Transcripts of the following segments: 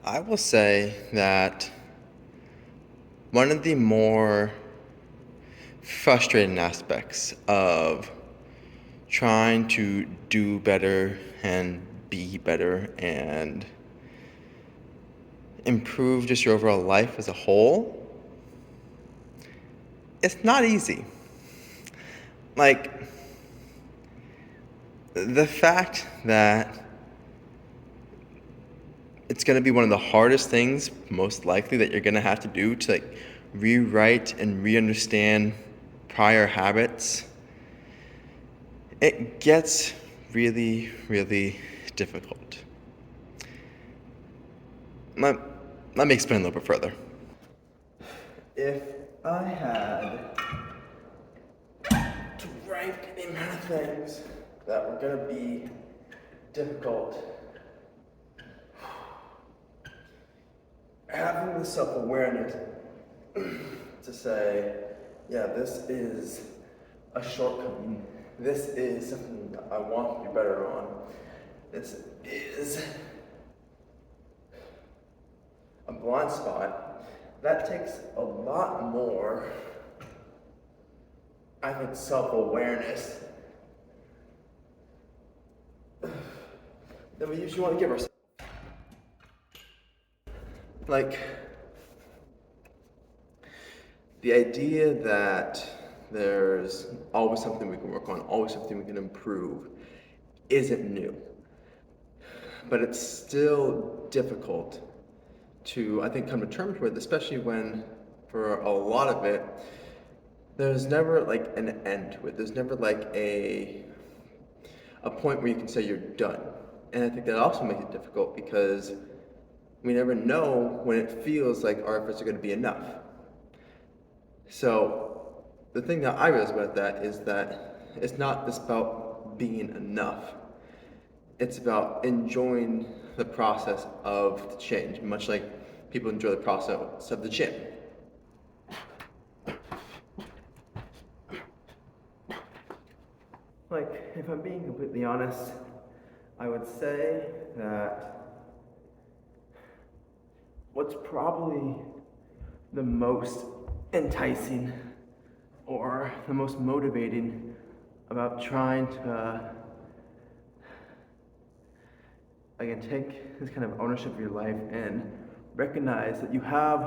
I will say that one of the more frustrating aspects of trying to do better and be better and improve just your overall life as a whole, it's not easy. Like, the fact that it's going to be one of the hardest things, most likely, that you're going to have to do to rewrite and re-understand prior habits. It gets really, really difficult. Let, let me explain a little bit further. If I had to rank the amount of things that were going to be difficult, having the self-awareness to say, yeah, this is a shortcoming. This is something that I want to do better on. This is a blind spot. That takes a lot more, I think, self-awareness than we usually want to give ourselves. Like, the idea that there's always something we can work on, always something we can improve, isn't new. But it's still difficult to, I think, come to terms with, especially when, for a lot of it, there's never like an end to it. There's never like a point where you can say you're done. And I think that also makes it difficult because we never know when it feels like our efforts are going to be enough. So the thing that I realize about that is that it's not just about being enough. It's about enjoying the process of the change, much like people enjoy the process of the gym. Like, if I'm being completely honest, I would say that what's probably the most enticing or the most motivating about trying to again take this kind of ownership of your life and recognize that you have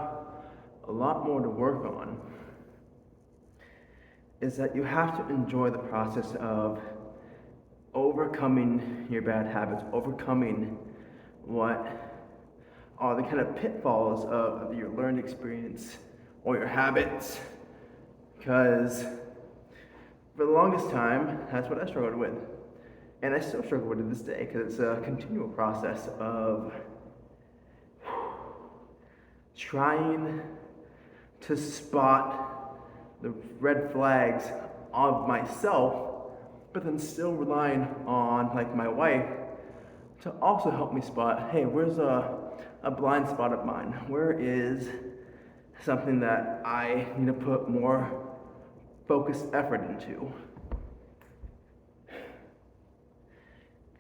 a lot more to work on is that you have to enjoy the process of overcoming your bad habits, overcoming what are the kind of pitfalls of your learned experience or your habits. Because for the longest time, that's what I struggled with. And I still struggle with it to this day because it's a continual process of trying to spot the red flags of myself, but then still relying on like my wife to also help me spot, hey, where's a blind spot of mine? Where is something that I need to put more focused effort into?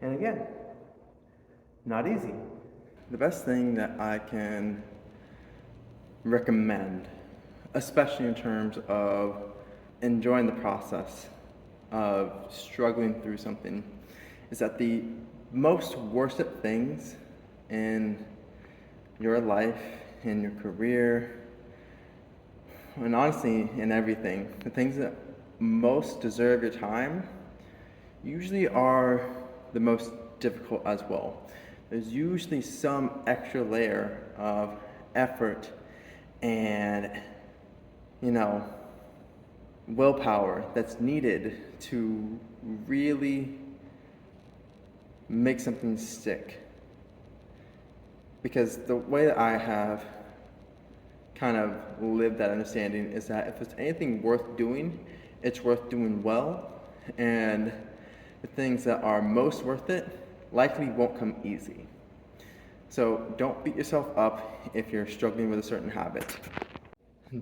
And again, not easy. The best thing that I can recommend, especially in terms of enjoying the process of struggling through something, is that the most worth it things in your life, in your career, and honestly in everything, the things that most deserve your time usually are the most difficult as well. There's usually some extra layer of effort and, willpower that's needed to really make something stick. Because the way that I have kind of lived that understanding is that if there's anything worth doing, it's worth doing well, and the things that are most worth it likely won't come easy. So don't beat yourself up if you're struggling with a certain habit.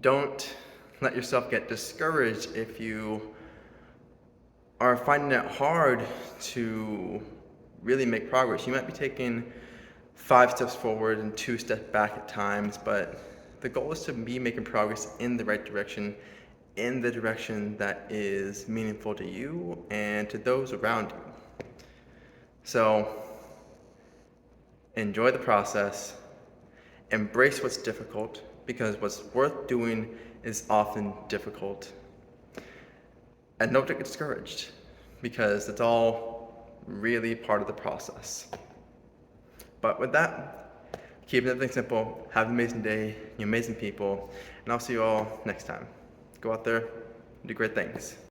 Don't let yourself get discouraged if you are finding it hard to really make progress. You might be taking 5 steps forward and 2 steps back at times, but the goal is to be making progress in the right direction, in the direction that is meaningful to you and to those around you. So enjoy the process, embrace what's difficult, because what's worth doing is often difficult. And don't get discouraged, because it's all really part of the process. But with that, keep everything simple, have an amazing day, you amazing people, and I'll see you all next time. Go out there, do great things.